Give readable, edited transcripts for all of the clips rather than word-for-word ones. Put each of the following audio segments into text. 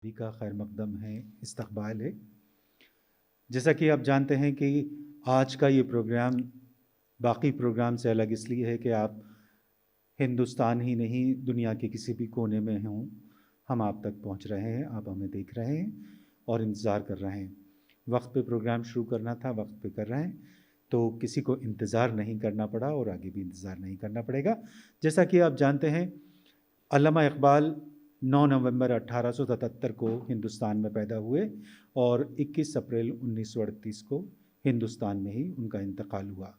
کا خیر مقدم ہے، استقبال ہے۔ جیسا کہ آپ جانتے ہیں کہ آج کا یہ پروگرام باقی پروگرام سے الگ اس لیے ہے کہ آپ ہندوستان ہی نہیں دنیا کے کسی بھی کونے میں ہوں، ہم آپ تک پہنچ رہے ہیں، آپ ہمیں دیکھ رہے ہیں اور انتظار کر رہے ہیں۔ وقت پہ پروگرام شروع کرنا تھا، وقت پہ کر رہے ہیں، تو کسی کو انتظار نہیں کرنا پڑا اور آگے بھی انتظار نہیں کرنا پڑے گا۔ جیسا کہ آپ جانتے ہیں علامہ اقبال 9 نومبر 1877 کو ہندوستان میں پیدا ہوئے اور 21 اپریل 1938 کو ہندوستان میں ہی ان کا انتقال ہوا۔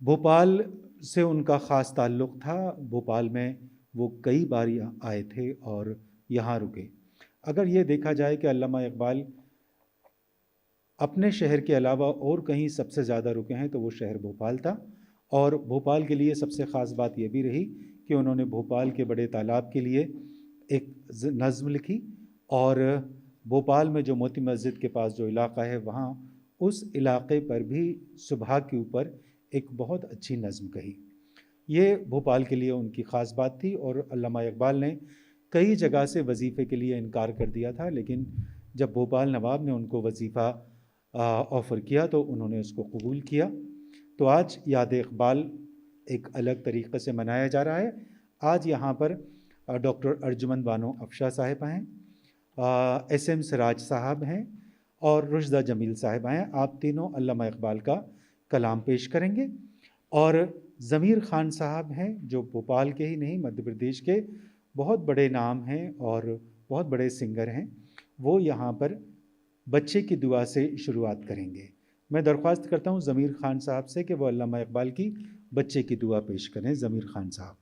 بھوپال سے ان کا خاص تعلق تھا، بھوپال میں وہ کئی بار آئے تھے اور یہاں رکے۔ اگر یہ دیکھا جائے کہ علامہ اقبال اپنے شہر کے علاوہ اور کہیں سب سے زیادہ رکے ہیں تو وہ شہر بھوپال تھا، اور بھوپال کے لیے سب سے خاص بات یہ بھی رہی کہ انہوں نے بھوپال کے بڑے تالاب کے لیے ایک نظم لکھی، اور بھوپال میں جو موتی مسجد کے پاس جو علاقہ ہے وہاں اس علاقے پر بھی صبح کے اوپر ایک بہت اچھی نظم کہی۔ یہ بھوپال کے لیے ان کی خاص بات تھی، اور علامہ اقبال نے کئی جگہ سے وظیفے کے لیے انکار کر دیا تھا، لیکن جب بھوپال نواب نے ان کو وظیفہ آفر کیا تو انہوں نے اس کو قبول کیا۔ تو آج یاد اقبال ایک الگ طریقے سے منایا جا رہا ہے۔ آج یہاں پر ڈاکٹر ارجمند بانو افشاں صاحبہ ہیں، ایس ایم سراج صاحب ہیں اور رشدہ جمیل صاحبہ ہیں۔ آپ تینوں علامہ اقبال کا کلام پیش کریں گے، اور ضمیر خان صاحب ہیں جو بھوپال کے ہی نہیں مدھیہ پردیش کے بہت بڑے نام ہیں اور بہت بڑے سنگر ہیں، وہ یہاں پر بچے کی دعا سے شروعات کریں گے۔ میں درخواست کرتا ہوں ضمیر خان صاحب سے کہ وہ علامہ اقبال کی بچے کی دعا پیش کریں۔ ضمیر خان صاحب۔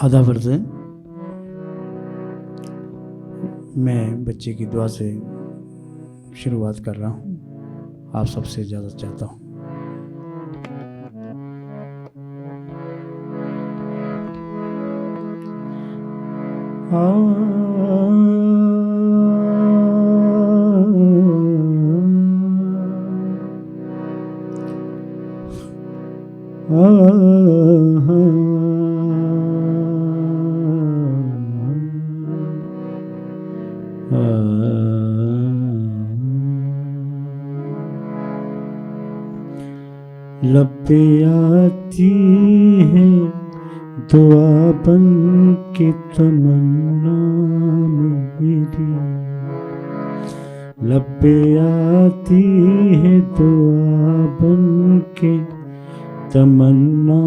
آدھا فرض ہے، میں بچے کی دعا سے شروعات کر رہا ہوں، آپ سب سے اجازت چاہتا ہوں۔ لب پہ آتی ہے دعا بن کے تمنا میری، لب پہ آتی ہے دعا بن کے تمنا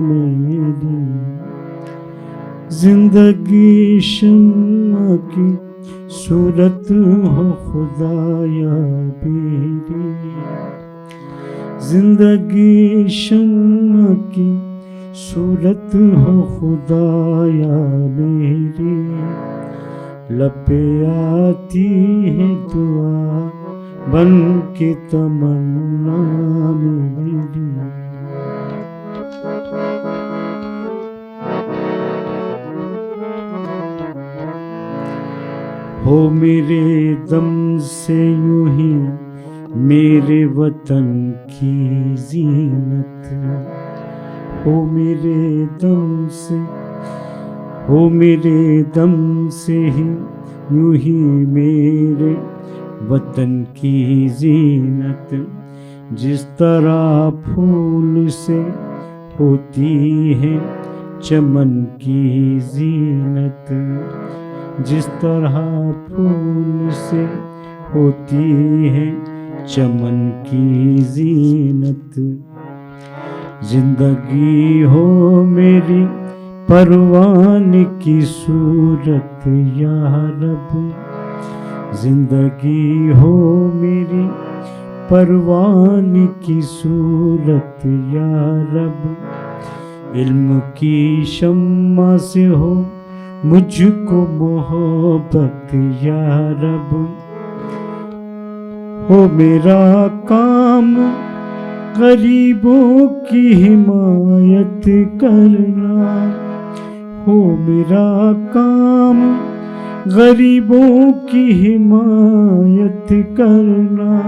میری، زندگی شمع کی صورت ہو خدایا میری، زندگی شمع کی صورت ہو خدایا میری، لب پہ آتی ہے دعا بن کے تمنا میری۔ ہو میرے دم سے یوں ہی میرے وطن کی زینت، ہو میرے دم سے، ہو میرے دم سے ہی یوں ہی میرے وطن کی زینت، جس طرح پھول سے ہوتی ہے چمن کی زینت، جس طرح پھول سے ہوتی ہے چمن کی زینت، زندگی ہو میری پروان کی صورت یا رب، زندگی ہو میری پروان کی صورت یا رب، علم کی شمع سے ہو مجھ کو محبت یا رب، ہو میرا کام غریبوں کی حمایت کرنا، ہو میرا کام غریبوں کی حمایت کرنا،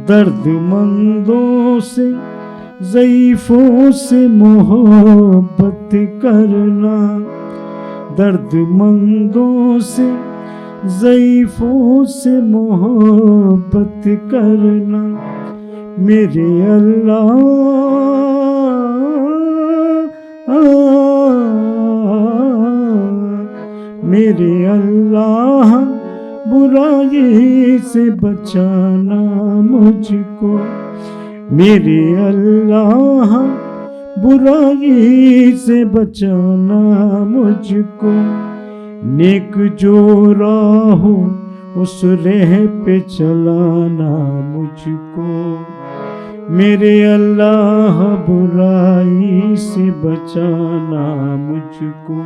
درد مندوں سے ضعیفوں سے محبت کرنا، درد مندوں سے ضعیفوں سے محبت کرنا، میرے اللہ میرے اللہ برائی سے بچانا مجھ کو، میرے اللہ برائی سے بچانا مجھ کو، نیک جو راہ ہو اس راہ پہ چلانا مجھ کو، میرے اللہ برائی سے بچانا مجھ کو،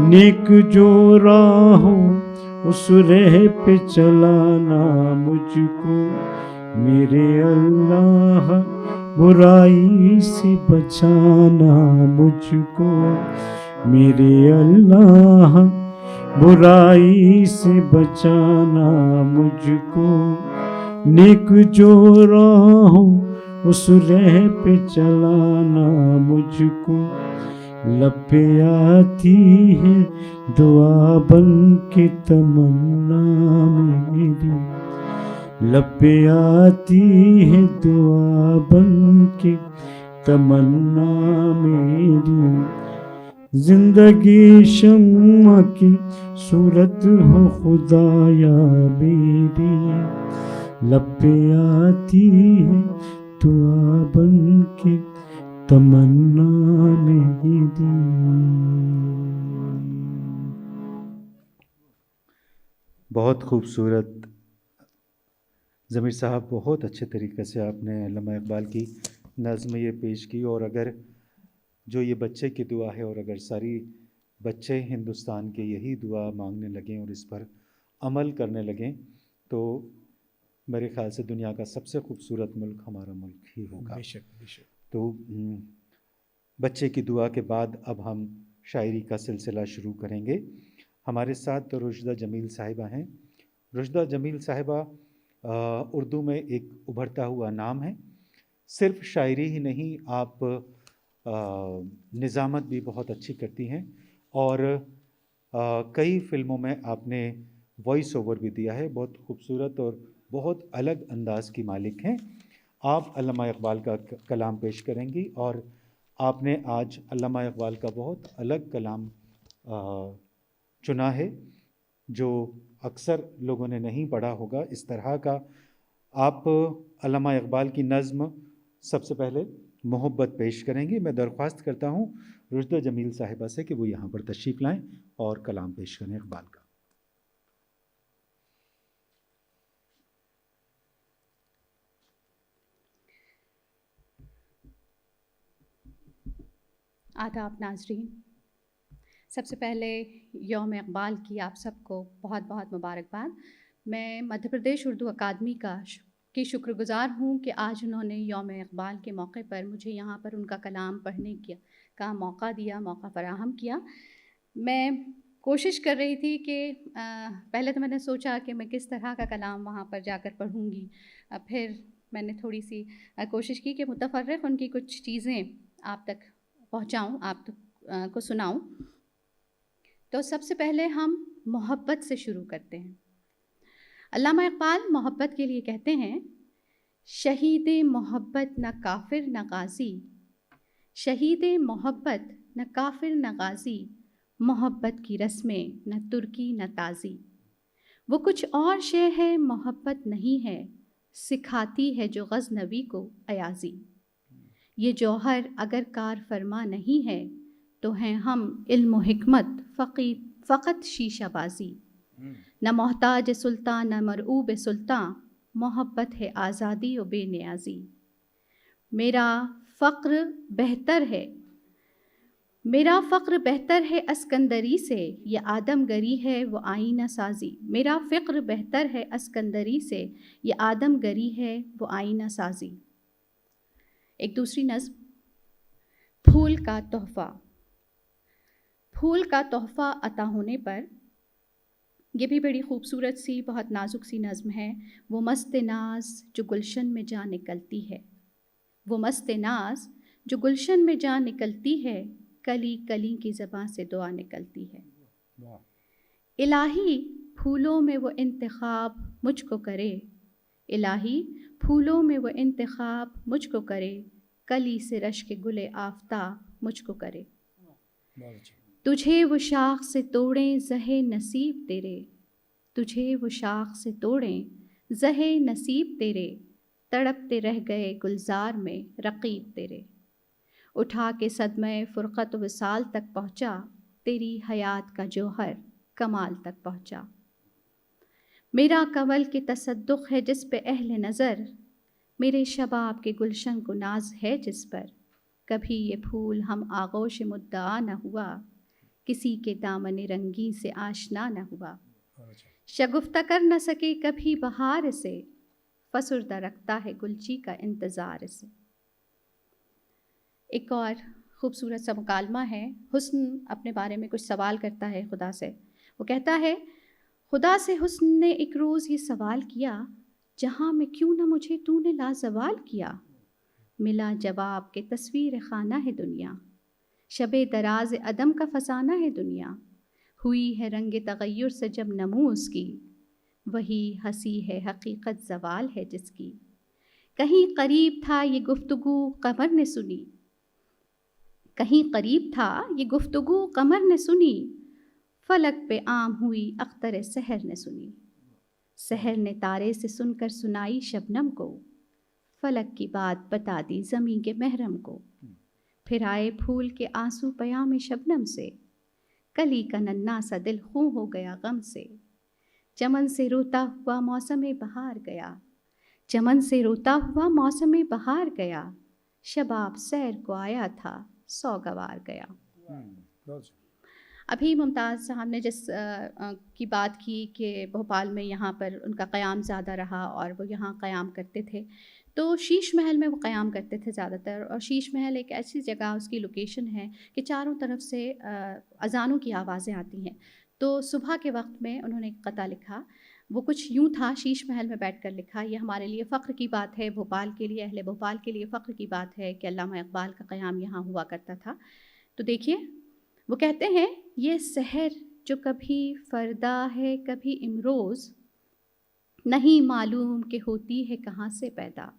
نیک جو راہ ہو اس راہ پہ چلانا مجھ کو، میرے اللہ برائی سے بچانا مجھ کو، میرے اللہ برائی سے بچانا مجھ کو، نیک جو راہ ہو اس راہ پہ چلانا مجھ کو، لب پہ آتی ہے دعا بن کے تمنا میری، لب پہ آتی ہے دعا بن کے تمنا میری، زندگی شمع کی صورت ہو خدایا میری، لب پہ آتی ہے دعا بن کے تمنا میری۔ بہت خوبصورت ضمیر صاحب، بہت اچھے طریقے سے آپ نے علامہ اقبال کی نظم یہ پیش کی، اور اگر جو یہ بچے کی دعا ہے، اور اگر ساری بچے ہندوستان کے یہی دعا مانگنے لگیں اور اس پر عمل کرنے لگیں تو میرے خیال سے دنیا کا سب سے خوبصورت ملک ہمارا ملک ہی ہوگا۔ بے شک بے شک۔ تو بچے کی دعا کے بعد اب ہم شاعری کا سلسلہ شروع کریں گے۔ ہمارے ساتھ رشدہ جمیل صاحبہ ہیں۔ رشدہ جمیل صاحبہ اردو میں ایک ابھرتا ہوا نام ہے۔ صرف شاعری ہی نہیں، آپ نظامت بھی بہت اچھی کرتی ہیں، اور کئی فلموں میں آپ نے وائس اوور بھی دیا ہے۔ بہت خوبصورت اور بہت الگ انداز کی مالک ہیں آپ۔ علامہ اقبال کا کلام پیش کریں گی، اور آپ نے آج علامہ اقبال کا بہت الگ کلام چنا ہے جو اکثر لوگوں نے نہیں پڑھا ہوگا اس طرح کا۔ آپ علامہ اقبال کی نظم سب سے پہلے محبت پیش کریں گے۔ میں درخواست کرتا ہوں رشدہ جمیل صاحبہ سے کہ وہ یہاں پر تشریف لائیں اور کلام پیش کریں اقبال کا۔ آداب ناظرین، سب سے پہلے یوم اقبال کی آپ سب کو بہت بہت مبارکباد۔ میں مدھیہ پردیش اردو اکادمی کی شکر گزار ہوں کہ آج انہوں نے یوم اقبال کے موقع پر مجھے یہاں پر ان کا کلام پڑھنے کا موقع دیا، موقع فراہم کیا۔ میں کوشش کر رہی تھی کہ پہلے تو میں نے سوچا کہ میں کس طرح کا کلام وہاں پر جا کر پڑھوں گی، پھر میں نے تھوڑی سی کوشش کی کہ متفرق ان کی کچھ چیزیں آپ تک پہنچاؤں، آپ کو سناؤں۔ تو سب سے پہلے ہم محبت سے شروع کرتے ہیں۔ علامہ اقبال محبت کے لیے کہتے ہیں، شہید محبت نہ کافر نہ غازی، شہید محبت نہ کافر نہ غازی، محبت کی رسمیں نہ ترکی نہ تازی، وہ کچھ اور شے ہے محبت نہیں ہے، سکھاتی ہے جو غزنوی کو ایازی، یہ جوہر اگر کار فرما نہیں ہے تو ہیں ہم علم و حکمت فقط شیشہ بازی، نہ محتاج سلطان نہ مرعوب سلطان، محبت ہے آزادی و بے نیازی، میرا فقر بہتر ہے اسکندری سے، یہ آدم گری ہے وہ آئینہ سازی، میرا فقر بہتر ہے اسکندری سے، یہ آدم گری ہے وہ آئینہ سازی۔ ایک دوسری نظم، پھول کا تحفہ۔ پھول کا تحفہ عطا ہونے پر، یہ بھی بڑی خوبصورت سی بہت نازک سی نظم ہے۔ وہ مست ناز جو گلشن میں جا نکلتی ہے، وہ مست ناز جو گلشن میں جا نکلتی ہے، کلی کلی کی زباں سے دعا نکلتی ہے۔ الہی پھولوں میں وہ انتخاب مجھ کو کرے، الہی پھولوں میں وہ انتخاب مجھ کو کرے، کلی سے رشک گل آفتاب مجھ کو کرے۔ تجھے وہ شاخ سے توڑیں زہے نصیب تیرے، تجھے وہ شاخ سے توڑیں زہے نصیب تیرے، تڑپتے رہ گئے گلزار میں رقیب تیرے۔ اٹھا کے صدمہ فرقت و وصال تک پہنچا، تیری حیات کا جوہر کمال تک پہنچا۔ میرا کنول کے تصدق ہے جس پہ اہل نظر، میرے شباب کے گلشن کو ناز ہے جس پر، کبھی یہ پھول ہم آغوش مدعا نہ ہوا، کسی کے دامن رنگی سے آشنا نہ ہوا۔ شگفتہ کر نہ سکے کبھی بہار سے، فسردہ رکھتا ہے گلچی کا انتظار سے۔ ایک اور خوبصورت سا مکالمہ ہے۔ حسن اپنے بارے میں کچھ سوال کرتا ہے خدا سے۔ وہ کہتا ہے، خدا سے حسن نے ایک روز یہ سوال کیا، جہاں میں کیوں نہ مجھے تو نے لازوال کیا۔ ملا جواب کہ تصویر خانہ ہے دنیا، شب دراز عدم کا فسانہ ہے دنیا، ہوئی ہے رنگ تغیر سے جب نمو اس کی، وہی ہنسی ہے حقیقت زوال ہے جس کی۔ کہیں قریب تھا یہ گفتگو قمر نے سنی، کہیں قریب تھا یہ گفتگو قمر نے سنی، فلک پہ عام ہوئی اختر سحر نے سنی۔ سحر نے تارے سے سن کر سنائی شبنم کو، فلک کی بات بتا دی زمیں کے محرم کو۔ پھر آئے پھول کے آنسو پیام شبنم سے، کلی کا ننھا سا دل خوں ہو گیا غم سے۔ چمن سے روتا ہوا موسم بہار گیا، چمن سے روتا ہوا موسم بہار گیا، شباب سیر کو آیا تھا سوگوار گیا۔ ابھی ممتاز صاحب نے جس کی بات کی کہ بھوپال میں یہاں پر ان کا قیام زیادہ رہا اور وہ یہاں قیام کرتے تھے، تو شیش محل میں وہ قیام کرتے تھے زیادہ تر۔ اور شیش محل ایک ایسی جگہ، اس کی لوکیشن ہے کہ چاروں طرف سے اذانوں کی آوازیں آتی ہیں۔ تو صبح کے وقت میں انہوں نے ایک قطعہ لکھا، وہ کچھ یوں تھا، شیش محل میں بیٹھ کر لکھا، یہ ہمارے لیے فخر کی بات ہے، بھوپال کے لیے، اہل بھوپال کے لیے فخر کی بات ہے کہ علامہ اقبال کا قیام یہاں ہوا کرتا تھا۔ تو دیکھیے وہ کہتے ہیں، یہ سحر جو کبھی فردا ہے کبھی امروز، نہیں معلوم کہ ہوتی ہے کہاں سے پیدا۔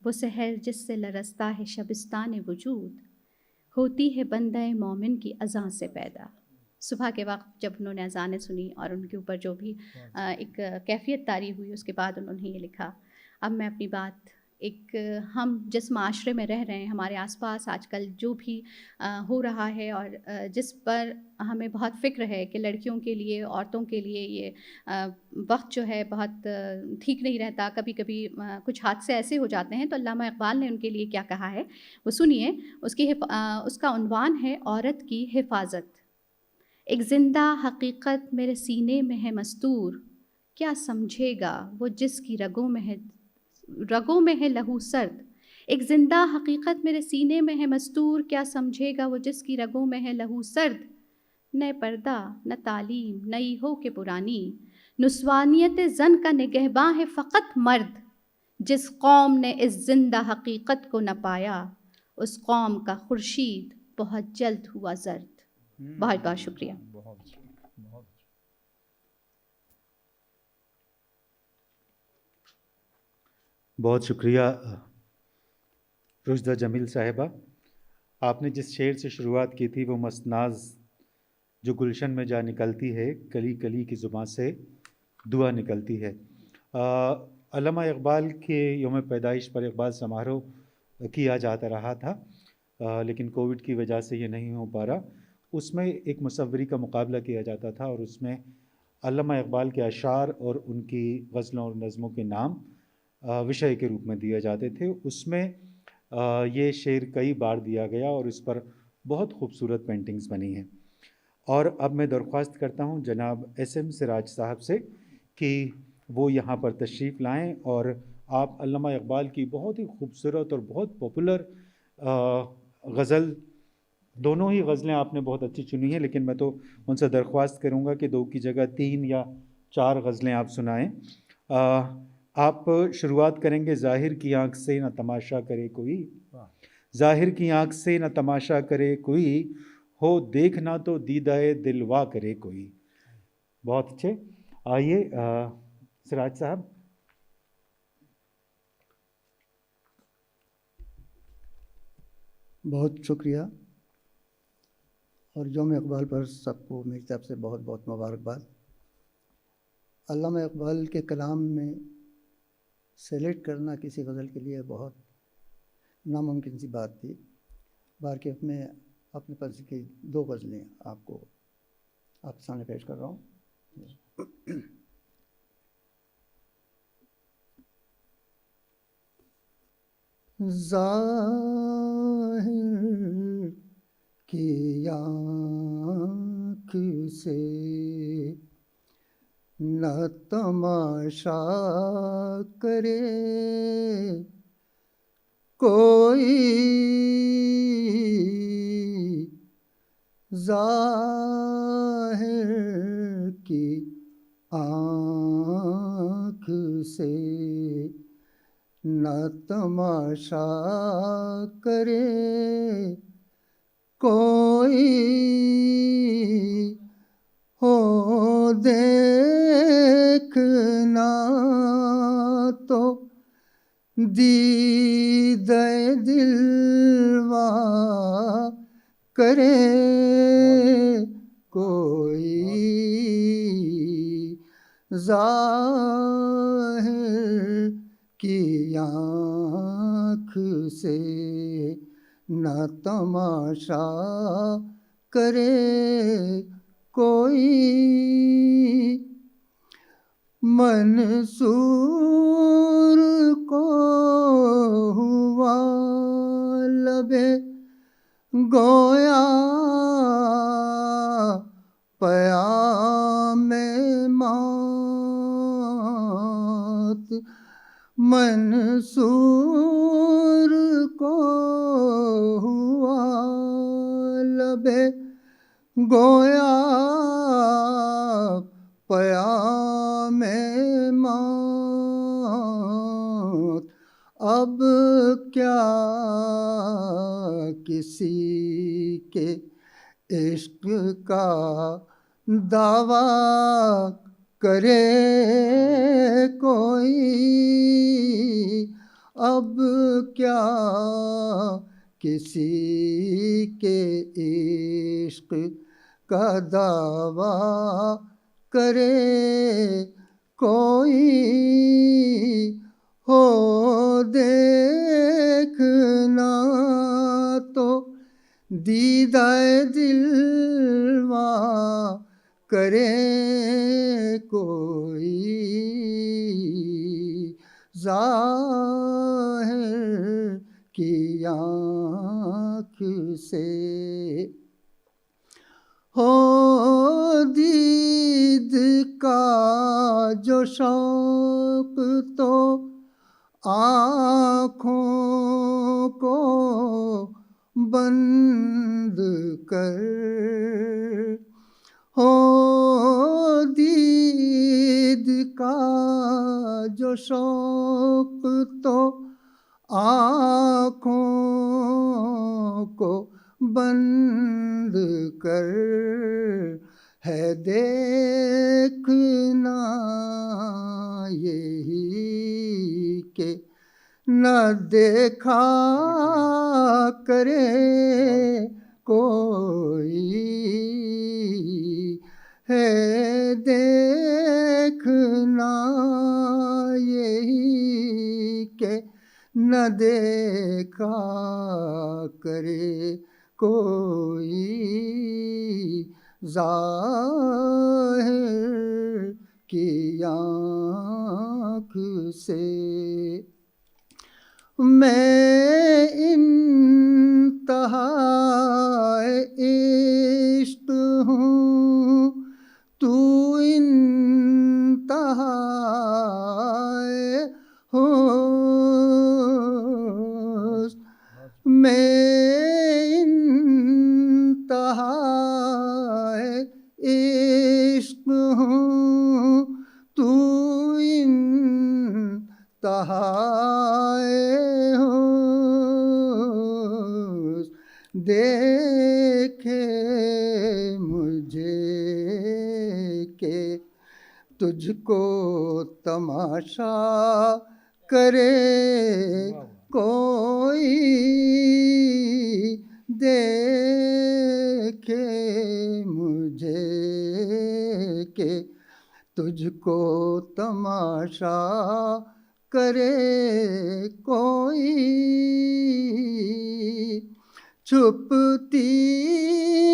وہ سحر جس سے لرزتا ہے شبستان وجود، ہوتی ہے بندہ مومن کی اذان سے پیدا۔ صبح کے وقت جب انہوں نے اذانیں سنی اور ان کے اوپر جو بھی ایک کیفیت طاری ہوئی، اس کے بعد انہوں نے یہ لکھا۔ اب میں اپنی بات، ایک ہم جس معاشرے میں رہ رہے ہیں، ہمارے آس پاس آج کل جو بھی ہو رہا ہے اور جس پر ہمیں بہت فکر ہے کہ لڑکیوں کے لیے، عورتوں کے لیے یہ وقت جو ہے بہت ٹھیک نہیں رہتا، کبھی کبھی کچھ حادثے ایسے ہو جاتے ہیں، تو علامہ اقبال نے ان کے لیے کیا کہا ہے وہ سنیے۔ اس کا عنوان ہے عورت کی حفاظت۔ ایک زندہ حقیقت میرے سینے میں ہے مستور، کیا سمجھے گا وہ جس کی رگوں میں ہے لہو سرد۔ ایک زندہ حقیقت میرے سینے میں ہے مستور، کیا سمجھے گا وہ جس کی رگوں میں ہے لہو سرد۔ نہ پردہ نہ تعلیم نئی ہو کہ پرانی، نسوانیت زن کا نگہباں ہے فقط مرد۔ جس قوم نے اس زندہ حقیقت کو نہ پایا، اس قوم کا خورشید بہت جلد ہوا زرد۔ بہت بہت شکریہ۔ بہت شکریہ رشدہ جمیل صاحبہ۔ آپ نے جس شعر سے شروعات کی تھی، وہ مستناز جو گلشن میں جا نکلتی ہے، کلی کلی کی زبان سے دعا نکلتی ہے۔ علامہ اقبال کے یوم پیدائش پر اقبال سماروہ کیا جاتا رہا تھا، لیکن کووڈ کی وجہ سے یہ نہیں ہو پا رہا۔ اس میں ایک مصوری کا مقابلہ کیا جاتا تھا اور اس میں علامہ اقبال کے اشعار اور ان کی غزلوں اور نظموں کے نام وشے کے روپ میں دیے جاتے تھے۔ اس میں یہ شعر کئی بار دیا گیا اور اس پر بہت خوبصورت پینٹنگز بنی ہیں۔ اور اب میں درخواست کرتا ہوں جناب ایس ایم سراج صاحب سے کہ وہ یہاں پر تشریف لائیں اور آپ علامہ اقبال کی بہت ہی خوبصورت اور بہت پاپولر غزل، دونوں ہی غزلیں آپ نے بہت اچھی چنی ہیں، لیکن میں تو ان سے درخواست کروں گا کہ 2 کی جگہ 3 یا 4 غزلیں آپ سنائیں۔ آپ شروعات کریں گے ظاہر کی آنکھ سے نہ تماشا کرے کوئی، ظاہر کی آنکھ سے نہ تماشا کرے کوئی، ہو دیکھنا تو دیدہ دل وا کرے کوئی۔ بہت اچھے۔ آئیے سراج صاحب۔ بہت شکریہ، اور یوم اقبال پر سب کو میری طرف سے بہت بہت مبارکباد۔ علامہ اقبال کے کلام میں سلیکٹ کرنا کسی غزل کے لیے بہت ناممکن سی بات تھی، بلکہ میں اپنے پاس کی 2 غزلیں آپ سامنے پیش کر رہا ہوں۔ ظاہر کی آنکھ سے نہ تماشا کرے کوئی، ظاہر کی آنکھ سے نہ تماشا کرے کوئی، ہو دیکھنا تو دیدہ دل وا کرے کوئی، ظاہر کی آنکھ سے نہ تماشا کرے کوئی، منصور کو ہوا لبے گویا پیام موت، منصور کو ہوا لبے گویا پیام موت، اب کیا کسی کے عشق کا دعویٰ کرے کوئی، اب کیا کسی کے عشق کا دعویٰ کرے کوئی، ہو دیکھنا تو دیدہ دل وا کرے کوئی، ظاہر کی آنکھ سے ہو دید کا جو شوق تو آنکھوں کو بند کر، ہو دید کا جو شوق تو آنکھوں کو بند کر، ہے دیکھنا یہی کہ نہ دیکھا کرے کوئی، ہے دیکھنا یہی کہ نہ دیکھا کرے کوئی، ظاہر کی آنکھ سے میں انتہائے عشق ہوں، تو انتہائے حسن، میں انتہائے عشق ہوں، تو انتہائے دیکھے مجھے کہ تجھ کو تماشا کرے کوئی، دیکھے مجھے کہ تجھ کو تماشا کرے کوئی، چھپتی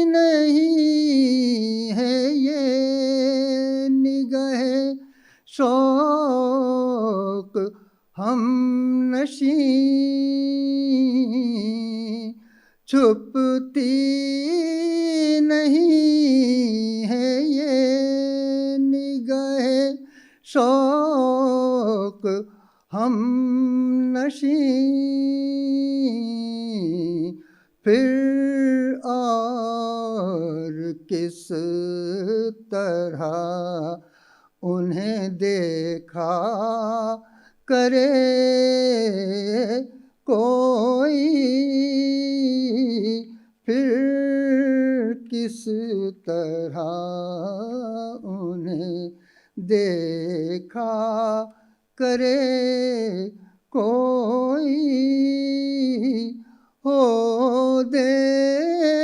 نہیں ہے یہ نگہ شوق ہم نشیں، چھپتی نہیں ہے یہ نگہ شوق ہم نشیں، پھر اور کس طرح انہیں دیکھا کرے کوئی، پھر کس طرح انہیں دیکھا کرے کوئی، ہو دیکھنا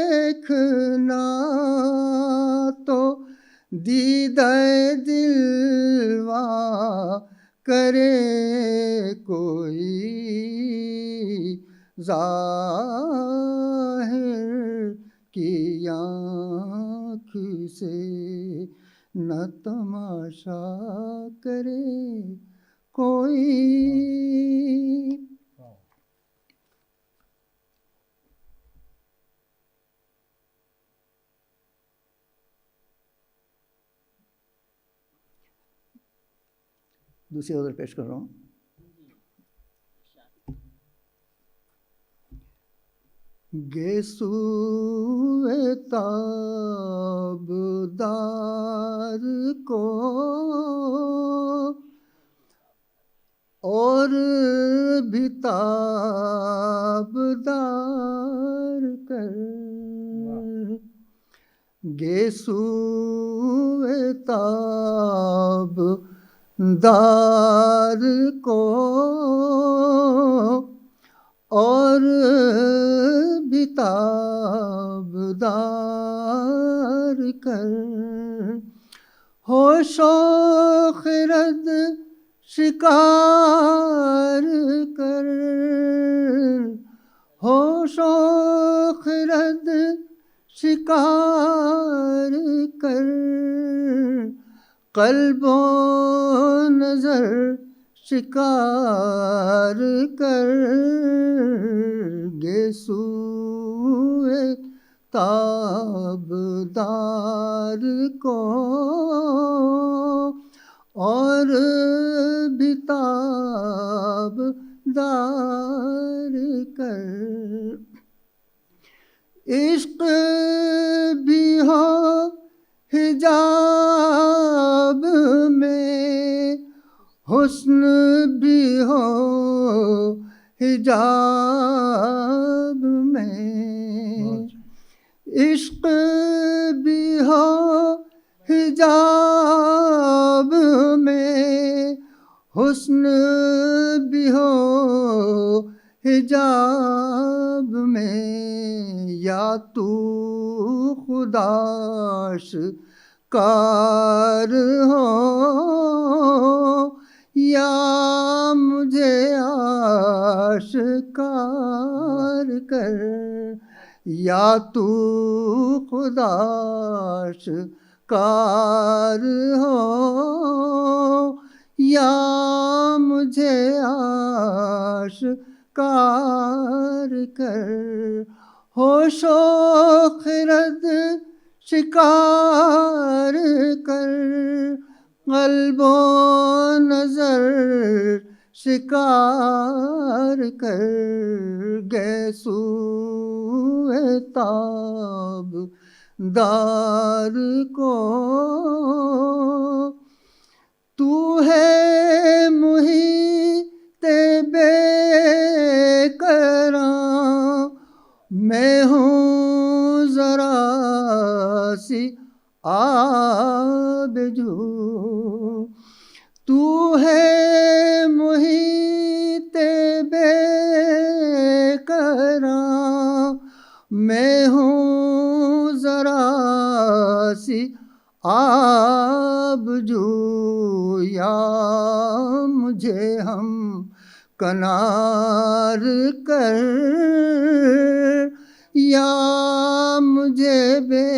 تو دیدہ دلواں کرے کوئی، ظاہر کی آنکھ سے نہ تماشا کرے کوئی۔ دوسری غزل پیش کر رہا ہوں۔ گیسوئے تابدار کو اور بھی تابدار کر، گیسوئے تابدار کو اور بھی تابدار کر، ہوش و خرد شکار کر، ہوش و خرد شکار کر، قلب و نظر شکار کر، گیسوئے تابدار کو اور بھی تابدار کر، عشق بھی ہو حجاب میں، حسن بھی ہو حجاب میں، عشق بھی ہو حجاب میں، حسن بھی ہو حجاب میں، یا تو خداش کار ہو یا مجھے آشکار کر، یا تو خداش کار ہو یا مجھے آشکار کر، ہوش و خرد شکار کر، قلب و نظر شکار کر، گیسوئے تابدار کو تو ہے محیط بے کراں میں ہوں ذرا سی آبجو، تو ہے محیط بے قرار، میں ہوں ذرا سی آبجو، یا مجھے ہم کنار کر، یا مجھے بے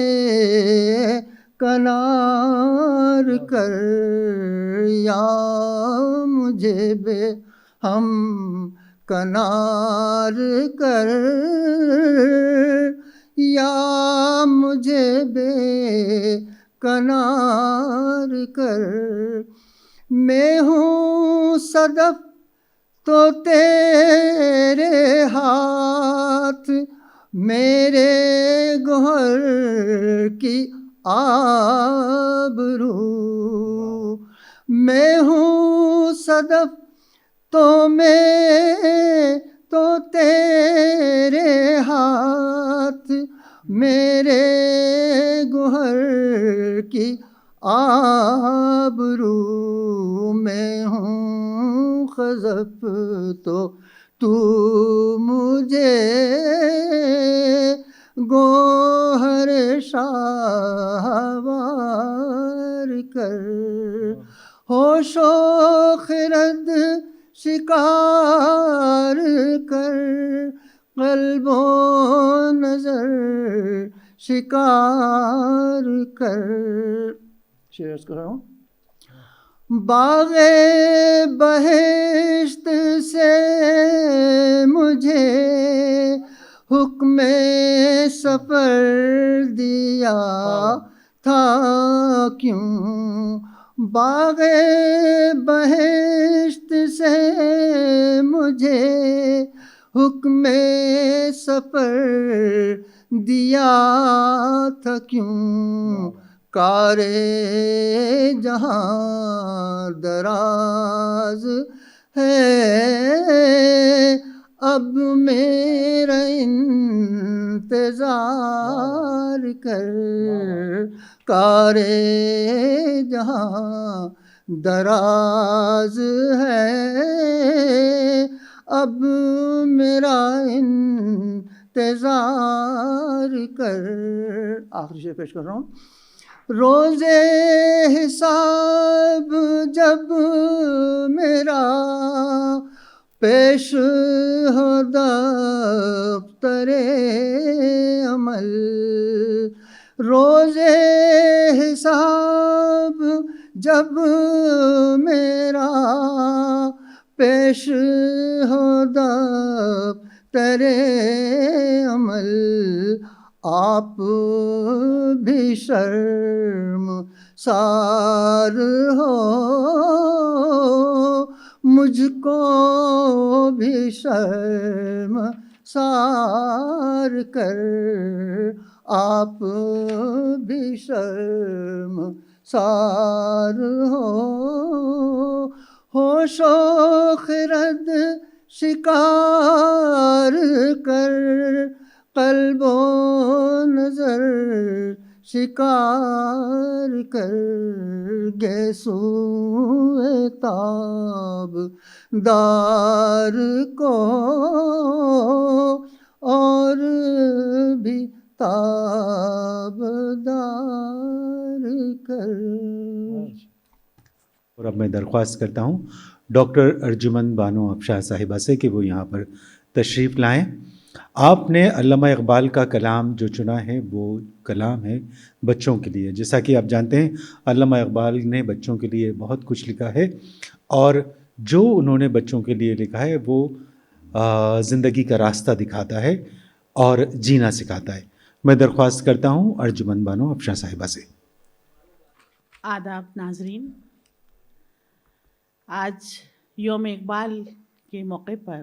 کنار کر، یا مجھے بے ہم کنار کر، یا مجھے بے کنار کر، میں ہوں صدف تو تیرے ہاتھ میرے گوہر کی آبرو، میں ہوں صدف تو تیرے ہاتھ میرے گوہر کی آبرو، میں ہوں خزف تو مجھے گوہر شاہوار کر، ہوش و خرد شکار کر، قلب و نظر شکار کر، شعر کر رہا ہوں، باغ بہشت سے مجھے حکم سفر دیا تھا کیوں، باغ بہشت سے مجھے حکم سفر دیا تھا کیوں، کار جہاں دراز ہے اب میرا انتظار کر، کار جہاں دراز ہے اب میرا انتظار کر، آخری شعر پیش کر رہا ہوں، روز حساب جب میرا پیش ہو دفتر عمل، روز حساب جب میرا پیش ہو دفتر عمل، آپ بھی شرم سار ہو، مجھ کو بھی شرم سار کر، آپ بھی شرم سار ہو، ہوش و خرد شکار کر، قلب و نظر شکار کر، گیسوئے تاب دار کو اور بھی تاب دار کر۔ اور اب میں درخواست کرتا ہوں ڈاکٹر ارجمن بانو افشاں صاحبہ سے کہ وہ یہاں پر تشریف لائیں۔ آپ نے علامہ اقبال کا کلام جو چنا ہے وہ کلام ہے بچوں کے لیے، جیسا کہ آپ جانتے ہیں علامہ اقبال نے بچوں کے لیے بہت کچھ لکھا ہے، اور جو انہوں نے بچوں کے لیے لکھا ہے وہ زندگی کا راستہ دکھاتا ہے اور جینا سکھاتا ہے۔ میں درخواست کرتا ہوں ارجمن بانو افشاں صاحبہ سے۔ آداب ناظرین، آج یوم اقبال کے موقع پر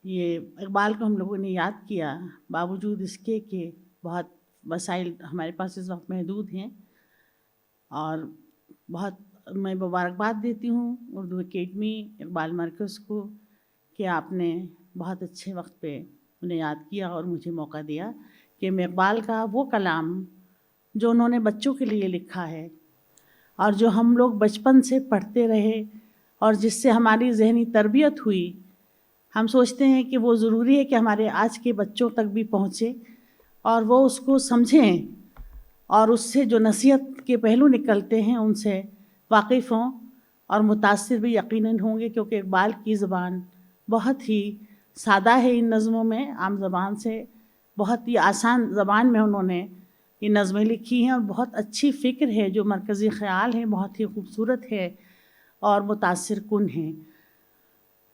یہ اقبال کو ہم لوگوں نے یاد کیا، باوجود اس کے کہ بہت وسائل ہمارے پاس اس وقت محدود ہیں، اور بہت میں مبارکباد دیتی ہوں اردو اکیڈمی اقبال مرکز کو کہ آپ نے بہت اچھے وقت پہ انہیں یاد کیا اور مجھے موقع دیا کہ میں اقبال کا وہ کلام جو انہوں نے بچوں کے لیے لکھا ہے اور جو ہم لوگ بچپن سے پڑھتے رہے اور جس سے ہماری ذہنی تربیت ہوئی، ہم سوچتے ہیں کہ وہ ضروری ہے کہ ہمارے آج کے بچوں تک بھی پہنچے اور وہ اس کو سمجھیں اور اس سے جو نصیحت کے پہلو نکلتے ہیں ان سے واقف ہوں اور متاثر بھی یقیناً ہوں گے، کیونکہ اقبال کی زبان بہت ہی سادہ ہے. ان نظموں میں عام زبان سے بہت ہی آسان زبان میں انہوں نے یہ نظمیں لکھی ہیں اور بہت اچھی فکر ہے، جو مرکزی خیال ہے بہت ہی خوبصورت ہے اور متاثر کن ہیں.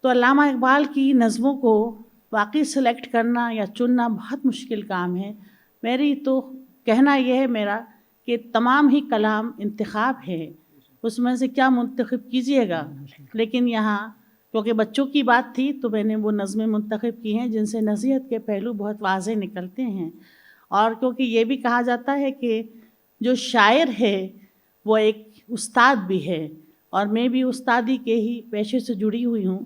تو علامہ اقبال کی نظموں کو واقعی سلیکٹ کرنا یا چننا بہت مشکل کام ہے. میری تو کہنا یہ ہے میرا کہ تمام ہی کلام انتخاب ہے، اس میں سے کیا منتخب کیجئے گا، لیکن یہاں کیونکہ بچوں کی بات تھی تو میں نے وہ نظمیں منتخب کی ہیں جن سے نصیحت کے پہلو بہت واضح نکلتے ہیں. اور کیونکہ یہ بھی کہا جاتا ہے کہ جو شاعر ہے وہ ایک استاد بھی ہے اور میں بھی استادی کے ہی پیشے سے جڑی ہوئی ہوں،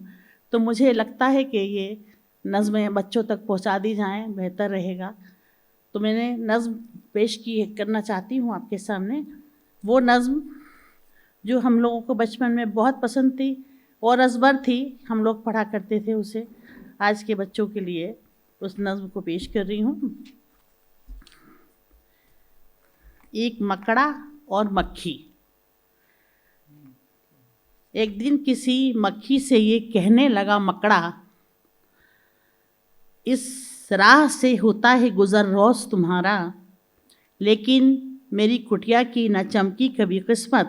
تو مجھے لگتا ہے کہ یہ نظمیں بچوں تک پہنچا دی جائیں بہتر رہے گا. تو میں نے نظم پیش کرنا چاہتی ہوں آپ کے سامنے، وہ نظم جو ہم لوگوں کو بچپن میں بہت پسند تھی اور ازبر تھی، ہم لوگ پڑھا کرتے تھے اسے. آج کے بچوں کے لیے اس نظم کو پیش کر رہی ہوں. ایک مکڑا اور مکھی. ایک دن کسی مکھی سے یہ کہنے لگا مکڑا، اس راہ سے ہوتا ہے گزر روز تمہارا، لیکن میری کٹیا کی نہ چمکی کبھی قسمت،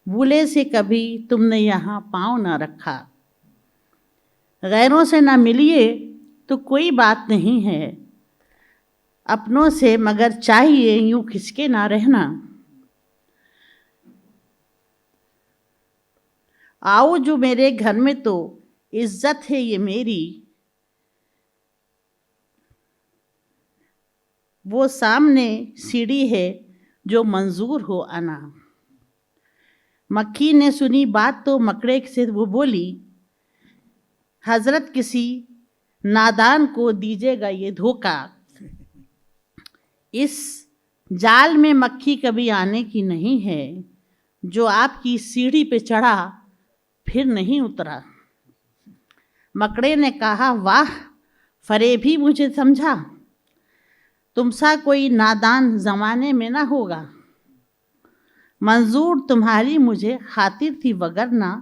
بھولے سے کبھی تم نے یہاں پاؤں نہ رکھا. غیروں سے نہ ملیے تو کوئی بات نہیں ہے، اپنوں سے مگر چاہیے یوں کھسکے نہ رہنا. آؤ جو میرے گھر میں تو عزت ہے یہ میری، وہ سامنے سیڑھی ہے جو منظور ہو آنا. مکھی نے سنی بات تو مکڑے سے وہ بولی، حضرت کسی نادان کو دیجیے گا یہ دھوکہ، اس جال میں مکھی کبھی آنے کی نہیں ہے، جو آپ کی سیڑھی پہ چڑھا پھر نہیں اترا. مکڑے نے کہا واہ فریب ہی مجھے سمجھا، تم سا کوئی نادان زمانے میں نہ ہوگا. منظور تمہاری مجھے خاطر تھی وگرنہ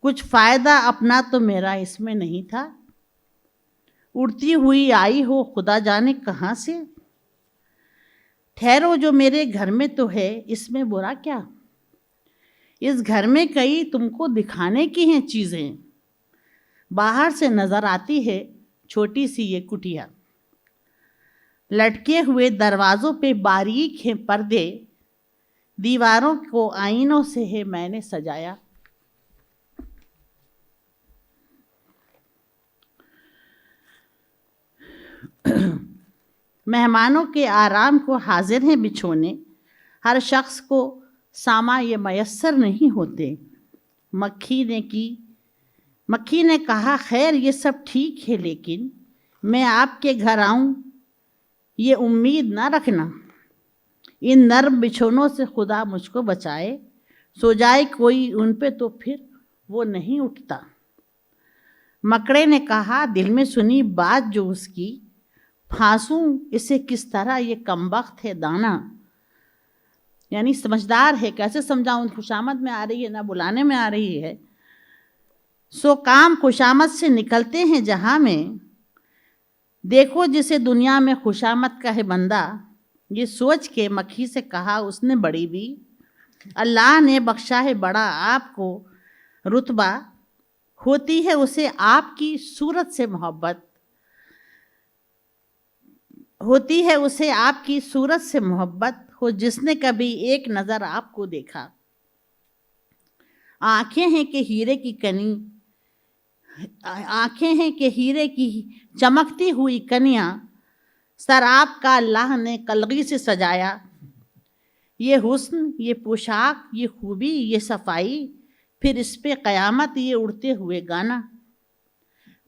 کچھ فائدہ اپنا تو میرا اس میں نہیں تھا. اڑتی ہوئی آئی ہو خدا جانے کہاں سے، ٹھہرو جو میرے گھر میں تو ہے اس میں برا کیا. اس گھر میں کئی تم کو دکھانے کی ہیں چیزیں، باہر سے نظر آتی ہے چھوٹی سی یہ کٹیا. لٹکے ہوئے دروازوں پہ باریک ہیں پردے، دیواروں کو آئینوں سے ہے میں نے سجایا. مہمانوں کے آرام کو حاضر ہیں بچھونے، ہر شخص کو ساما یہ میسر نہیں ہوتے. مکھی نے کہا خیر یہ سب ٹھیک ہے، لیکن میں آپ کے گھر آؤں یہ امید نہ رکھنا. ان نرم بچھونوں سے خدا مجھ کو بچائے، سو جائے کوئی ان پہ تو پھر وہ نہیں اٹھتا. مکڑے نے کہا دل میں سنی بات جو اس کی، پھانسوں اسے کس طرح یہ کمبخت ہے دانا. یعنی سمجھدار ہے، کیسے سمجھاؤں، خوشامد میں آ رہی ہے نہ بلانے میں آ رہی ہے. سو کام خوشامد سے نکلتے ہیں جہاں میں، دیکھو جسے دنیا میں خوشامد کا ہے بندہ. یہ سوچ کے مکھی سے کہا اس نے بڑی بھی، اللہ نے بخشا ہے بڑا آپ کو رتبہ، ہوتی ہے اسے آپ کی صورت سے محبت، ہوتی ہے اسے آپ کی صورت سے محبت، ہو جس نے کبھی ایک نظر آپ کو دیکھا. آنکھیں ہیں کہ ہیرے کی کنی، آنکھیں ہیں کہ ہیرے کی چمکتی ہوئی کنیاں، سر آپ کا اللہ نے کلغی سے سجایا. یہ حسن، یہ پوشاک، یہ خوبی، یہ صفائی، پھر اس پہ قیامت یہ اڑتے ہوئے گانا.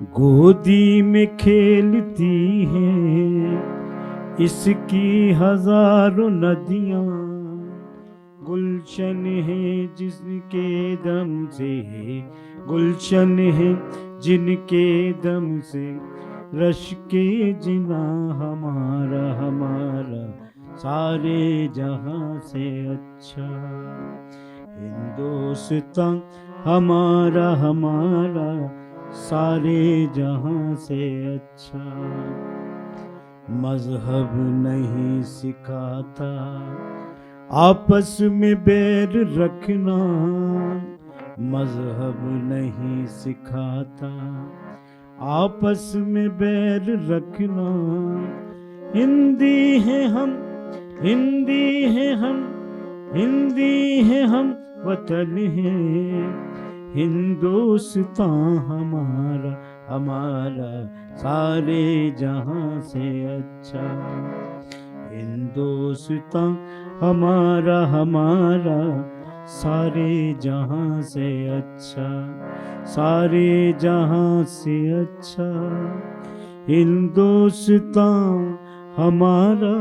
گودی میں کھیلتی ہیں اس کی ہزاروں ندیاں، گلشن ہے جس کے دم سے، گلشن ہے جن کے دم سے رشک جنا ہمارا، ہمارا سارے جہاں سے اچھا ہندوستان ہمارا، ہمارا سارے جہاں سے اچھا۔ مذہب نہیں سکھاتا آپس میں بیر رکھنا، مذہب نہیں سکھاتا آپس میں بیر رکھنا، ہندی ہیں ہم، ہندی ہیں ہم، ہندی ہیں ہم، وطن ہے ہندوستان ہمارا، ہمارا سارے جہاں سے اچھا ہندوستان ہمارا، ہمارا سارے جہاں سے اچھا، سارے جہاں سے اچھا ہندوستان ہمارا۔